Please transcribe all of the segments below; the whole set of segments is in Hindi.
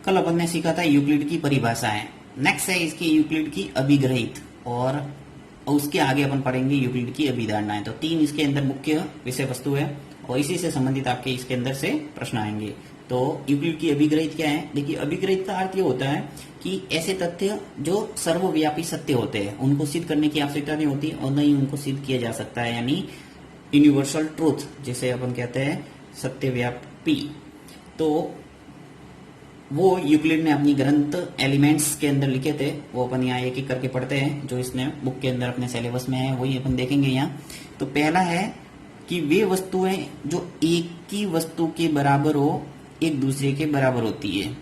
कल अपन ने सीखा था यूक्लिड की परिभाषाएं। नेक्स्ट है इसकी यूक्लिड की अभिग्रहित और उसके आगे अपन पढ़ेंगे यूक्लिड की अभिधारणाएं। तो तीन इसके अंदर मुख्य विषय वस्तु है और इसी से संबंधित आपके इसके अंदर से प्रश्न आएंगे। तो यूक्लिड की अभिग्रहित क्या है? देखिए, अभिग्रहित का अर्थ ये होता है कि ऐसे तथ्य जो सर्वव्यापी सत्य होते हैं उनको सिद्ध करने की आवश्यकता नहीं होती और न ही उनको सिद्ध किया जा सकता है, यानी यूनिवर्सल ट्रूथ जिसे अपन कहते हैं सत्यव्यापी। तो वो यूक्लिड ने अपनी ग्रंथ एलिमेंट्स के अंदर लिखे थे, वो अपन यहाँ एक एक करके पढ़ते हैं। जो इसने बुक के अंदर अपने सिलेबस में है वही अपन देखेंगे यहाँ। तो पहला है कि वे वस्तुएं जो एक ही वस्तु के बराबर हो एक दूसरे के बराबर होती है।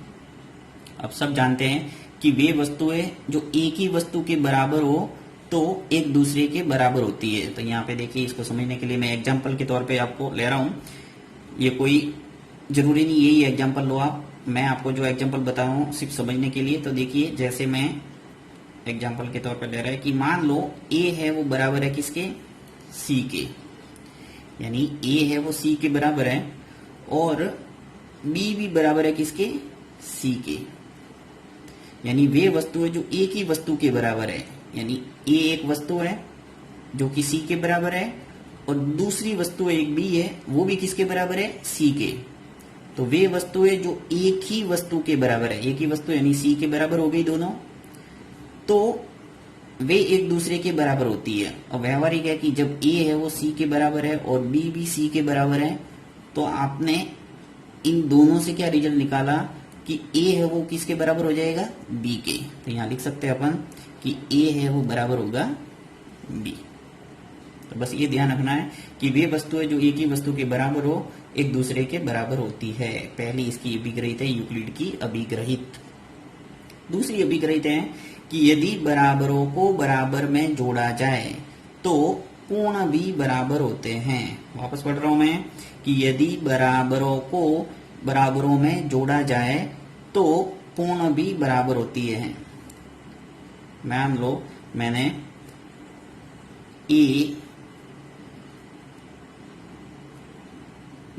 अब सब जानते हैं कि वे वस्तुएं जो एक ही वस्तु के बराबर हो तो एक दूसरे के बराबर होती है। तो यहाँ पे देखिए, इसको समझने के लिए मैं एग्जाम्पल के तौर पे आपको ले रहा हूँ। ये कोई जरूरी नहीं यही एग्जाम्पल लो आप, मैं आपको जो एग्जाम्पल बता रहा हूँ सिर्फ समझने के लिए। तो देखिए, जैसे मैं एग्जाम्पल के तौर पे ले रहा है कि मान लो ए है वो बराबर है किसके? सी के, यानी ए है वो सी के बराबर है और बी भी बराबर है किसके? सी के। यानी वे वस्तुएं जो एक ही वस्तु के बराबर है, यानी ए एक वस्तु है जो कि सी के बराबर है और दूसरी वस्तु एक बी है, वो भी किसके बराबर है? सी के। तो वे वस्तुएं जो एक ही वस्तु के बराबर है, एक ही वस्तु यानी सी के बराबर हो गई दोनों, तो वे एक दूसरे के बराबर होती है। और व्यवहारिक है कि जब ए है वो सी के बराबर है और बी भी सी के बराबर है, तो आपने इन दोनों से क्या रिजल्ट निकाला कि ए है वो किसके बराबर हो जाएगा? बी के। तो यहां लिख सकते हैं अपन कि ए है वो बराबर होगा बी। तो बस ये ध्यान रखना है कि वे वस्तुएं जो एक ही वस्तु के बराबर हो एक दूसरे के बराबर होती है। पहली इसकी अभिग्रहित है यूक्लिड की अभिग्रहित। दूसरी अभिग्रहित है कि यदि बराबरों को बराबर में जोड़ा जाए तो पूर्ण भी बराबर होते हैं। वापस पढ़ रहा हूं मैं कि यदि बराबरों को बराबरों में जोड़ा जाए तो पूर्ण भी बराबर होती है। मान लो मैंने ए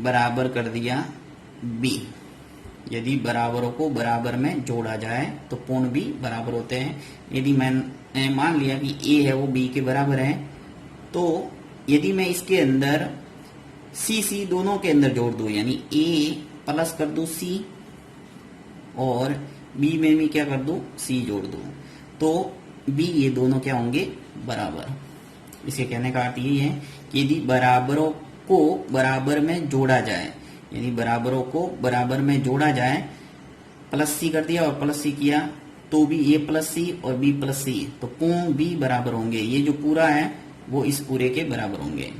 बराबर कर दिया बी। यदि बराबरों को बराबर में जोड़ा जाए तो पूर्ण भी बराबर होते हैं। यदि मैंने मान लिया कि ए है वो बी के बराबर है, तो यदि मैं इसके अंदर सी सी दोनों के अंदर जोड़ दूं, यानी ए प्लस कर दूं सी और बी में भी क्या कर दूं? सी जोड़ दूं, तो बी ये दोनों क्या होंगे? बराबर। इसे कहने का अर्थ यही है कि यदि बराबरों को बराबर में जोड़ा जाए, यानी बराबरों को बराबर में जोड़ा जाए, प्लस सी कर दिया और प्लस सी किया, तो भी ए प्लस सी और बी प्लस सी, तो पूर्ण भी बराबर होंगे। ये जो पूरा है वो इस पूरे के बराबर होंगे।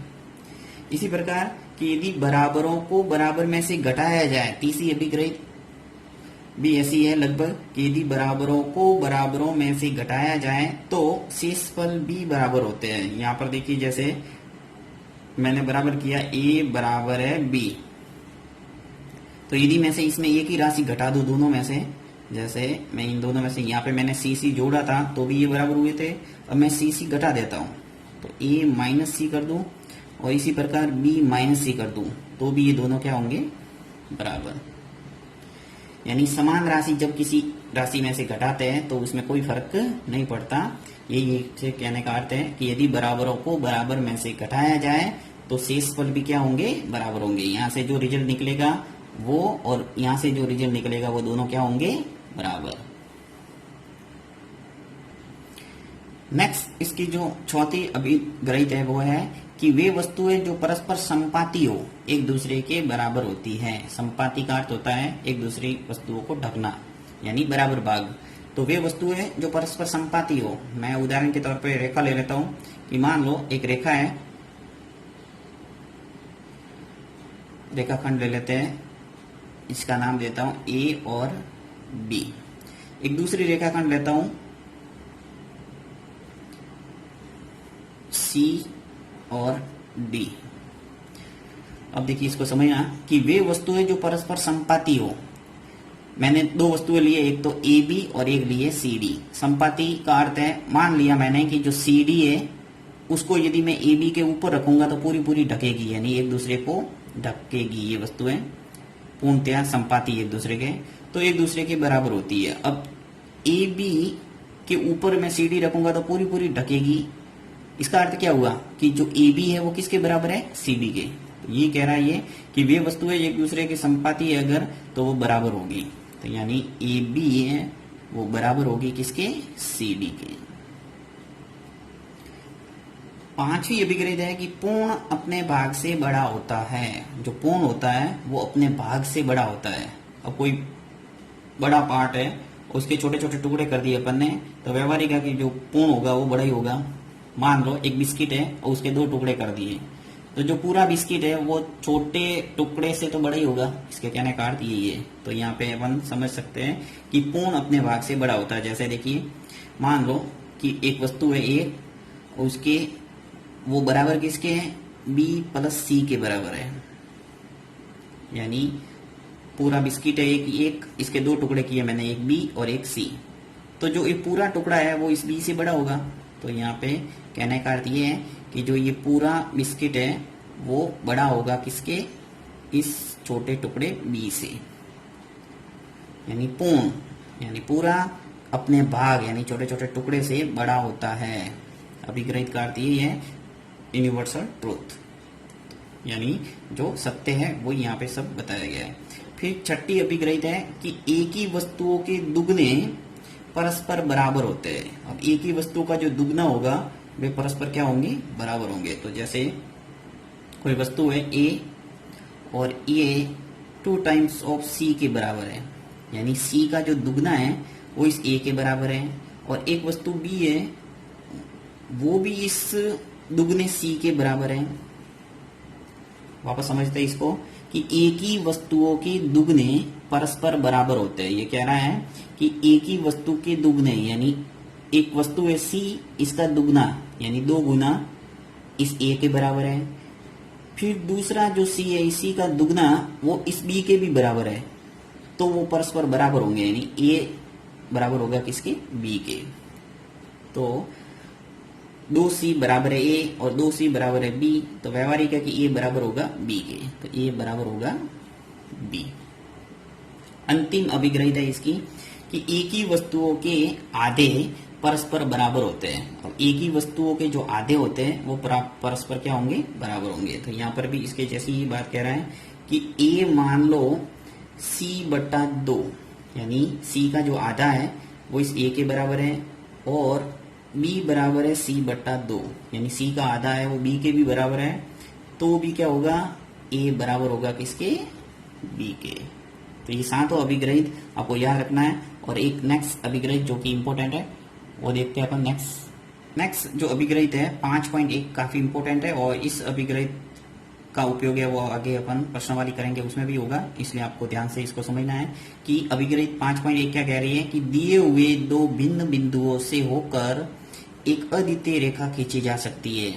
इसी प्रकार कि यदि बराबरों को बराबर में से घटाया जाए, तीसरी अभिग्रहित भी ऐसी है लगभग कि यदि बराबरों को बराबरों में से घटाया जाए तो शेषफल भी बराबर होते हैं। यहाँ पर देखिए, जैसे मैंने बराबर किया ए बराबर है बी, तो यदि मैं से इसमें एक ही राशि घटा दूं दोनों में से, जैसे मैं इन दोनों में से यहाँ पे मैंने सी सी जोड़ा था तो भी ये बराबर हुए थे, अब मैं सी सी घटा देता हूँ तो ए माइनस सी कर दूं और इसी प्रकार बी माइनस सी कर दूं, तो भी ये दोनों क्या होंगे? बराबर। यानी समान राशि जब किसी राशि में से घटाते हैं तो उसमें कोई फर्क नहीं पड़ता। यही से कहने का अर्थ है कि यदि बराबरों को बराबर में से घटाया जाए तो शेषफल भी क्या होंगे? बराबर होंगे। यहाँ से जो रिजल्ट निकलेगा वो और यहाँ से जो रिजल्ट निकलेगा वो दोनों क्या होंगे? बराबर। नेक्स्ट इसकी जो चौथी अभिग्रहित है वो है कि वे वस्तुएं जो परस्पर संपाती हो एक दूसरे के बराबर होती है। संपाती का अर्थ होता है एक दूसरी वस्तुओं को ढकना, यानी बराबर भाग। तो वे वस्तुएं जो परस्पर संपाती हो, मैं उदाहरण के तौर पे रेखा ले लेता हूं कि मान लो एक रेखा है, रेखाखंड ले लेते हैं, इसका नाम देता हूं ए और बी। एक दूसरी रेखाखंड लेता हूं सी और डी। अब देखिए, इसको समझना कि वे वस्तुएं जो परस्पर संपाती हो, मैंने दो वस्तुएं लिए, एक तो ए बी और एक लिए सी डी। संपाती का अर्थ है, मान लिया मैंने कि जो सी डी है उसको यदि मैं ए बी के ऊपर रखूंगा तो पूरी पूरी ढकेगी, यानी एक दूसरे को ढकेगी। ये वस्तुएं पूर्णतया संपाती एक दूसरे के। तो एक दूसरे के बराबर होती है। अब ए बी के ऊपर मैं सी डी रखूंगा तो पूरी पूरी ढकेगी। इसका अर्थ क्या हुआ कि जो ए बी है वो किसके बराबर है, सी डी के। तो ये कह रहा है ये कि वे वस्तुएं एक दूसरे के संपाती है अगर तो वो बराबर होगी। तो यानी ए बी है वो बराबर होगी किसके, सी डी के। पांचवी अभिग्रहित है कि पूर्ण अपने भाग से बड़ा होता है। जो पूर्ण होता है वो अपने भाग से बड़ा होता है। अब कोई बड़ा पार्ट है उसके छोटे छोटे टुकड़े कर दिए अपन ने, तो व्यवहारिक है कि जो पूर्ण होगा वो बड़ा ही होगा। मान लो एक बिस्किट है और उसके 2 टुकड़े कर दिए, तो जो पूरा बिस्किट है वो छोटे टुकड़े से तो बड़ा ही होगा। इसके कहने का अर्थ यही है। तो यहाँ पे अपन समझ सकते हैं कि पूर्ण अपने भाग से बड़ा होता है। जैसे देखिए, मान लो कि एक वस्तु है ए, उसके वो बराबर किसके हैं, बी प्लस सी के बराबर है। यानी पूरा बिस्किट है एक, इसके 2 टुकड़े किए मैंने, एक बी और एक सी। तो जो ये पूरा टुकड़ा है वो इस बी से बड़ा होगा। तो यहाँ पे कहने का अर्थ ये है कि जो ये पूरा बिस्किट है वो बड़ा होगा किसके, इस छोटे टुकड़े बी से। यानी पूर्ण यानी पूरा अपने भाग यानी छोटे छोटे टुकड़े से बड़ा होता है। अभिग्रहित का अर्थ यही है, यूनिवर्सल ट्रूथ, यानी जो सत्य है वो यहाँ पे सब बताया गया है। फिर छठी अभिग्रहित है कि एक ही वस्तुओं के दुगने परस्पर बराबर होते हैं। अब एक ही वस्तु का जो दुगना होगा वे परस्पर क्या होंगे, बराबर होंगे। तो जैसे कोई वस्तु है ए और ए 2 टाइम्स ऑफ सी के बराबर है, यानी सी का जो दुगना है वो इस ए के बराबर है। और एक वस्तु बी है वो भी इस दुगने सी के बराबर है। वापस समझते हैं इसको कि एक ही वस्तुओं के दुगने परस्पर बराबर होते हैं। ये कह रहा है कि एक ही वस्तु के दुगने, यानी एक वस्तु है सी, इसका दुगना यानी 2 गुना इस ए के बराबर है। फिर दूसरा जो सी है, इसी का दुगना वो इस बी के भी बराबर है, तो वो परस्पर बराबर होंगे। यानी ए बराबर होगा किसके, बी के। तो 2c बराबर है ए और 2c बराबर है बी, तो व्यवहारिक है कि ए बराबर होगा बी के। तो ए बराबर होगा बी। अंतिम अभिग्रहित है इसकी कि एक ही वस्तुओं के आधे परस्पर बराबर होते हैं। और एक ही वस्तुओं के जो आधे होते हैं वो परस्पर क्या होंगे, बराबर होंगे। तो यहाँ पर भी इसके जैसी ही बात कह रहा है कि ए मान लो c/2, यानी c का जो आधा है वो इस a के बराबर है, और b बराबर है c/2, यानी c का आधा है वो b के भी बराबर है। तो भी क्या होगा, a बराबर होगा किसके, b के। तो ये 7 अभिग्रहित आपको याद रखना है। और एक नेक्स्ट अभिग्रहित जो कि इंपॉर्टेंट है वो देखते हैं अपन। नेक्स्ट जो अभिग्रहित है 5.1 काफी इंपॉर्टेंट है, और इस अभिग्रहित का उपयोग है वो आगे अपन प्रश्नावली करेंगे उसमें भी होगा, इसलिए आपको ध्यान से इसको समझना है कि अभिग्रहित 5.1 क्या कह रही है कि दिए हुए 2 भिन्न बिंदुओं से होकर एक अद्वितीय रेखा खींची जा सकती है।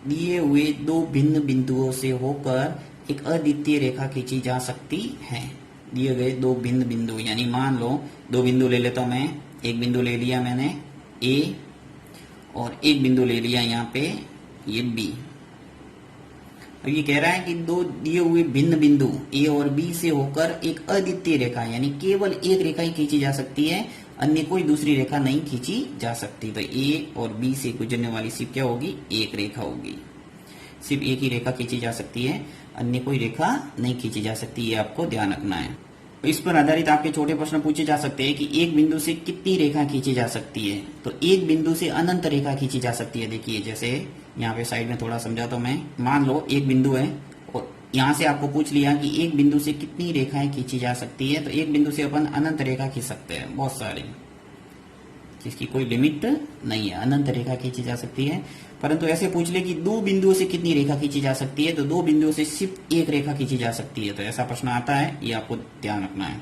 दिए हुए 2 भिन्न बिंदुओं से होकर एक अद्वितीय रेखा खींची जा सकती है। दिए गए 2 भिन्न बिंदु, यानी मान लो 2 बिंदु ले लेता हूं मैं। एक बिंदु ले लिया मैंने ए, और एक बिंदु ले लिया यहाँ पे ये बी। अब ये कह रहा है कि 2 दिए हुए भिन्न बिंदु ए और बी से होकर एक अद्वितीय रेखा, यानी केवल एक रेखा ही खींची जा सकती है, अन्य कोई दूसरी रेखा नहीं खींची जा सकती। तो ए और बी से गुजरने वाली सिर्फ क्या होगी, एक रेखा होगी। सिर्फ एक ही रेखा खींची जा सकती है, अन्य कोई रेखा नहीं खींची जा सकती, ये आपको ध्यान रखना है। इस पर आधारित आपके छोटे प्रश्न पूछे जा सकते हैं कि एक बिंदु से कितनी रेखा खींची जा सकती है। तो एक बिंदु से अनंत रेखा खींची जा सकती है। देखिए जैसे यहाँ पे साइड में थोड़ा समझाता हूं मैं। मान लो एक बिंदु है और यहाँ से आपको पूछ लिया कि एक बिंदु से कितनी रेखाएं खींची जा सकती है। तो एक बिंदु से अपन अनंत रेखा खींच सकते हैं, बहुत सारी, जिसकी कोई लिमिट नहीं है, अनंत रेखा खींची जा सकती है। परंतु ऐसे पूछ ले कि 2 बिंदुओं से कितनी रेखा खींची जा सकती है, तो 2 बिंदुओं से सिर्फ एक रेखा खींची जा सकती है। तो ऐसा प्रश्न आता है, ये आपको ध्यान रखना है।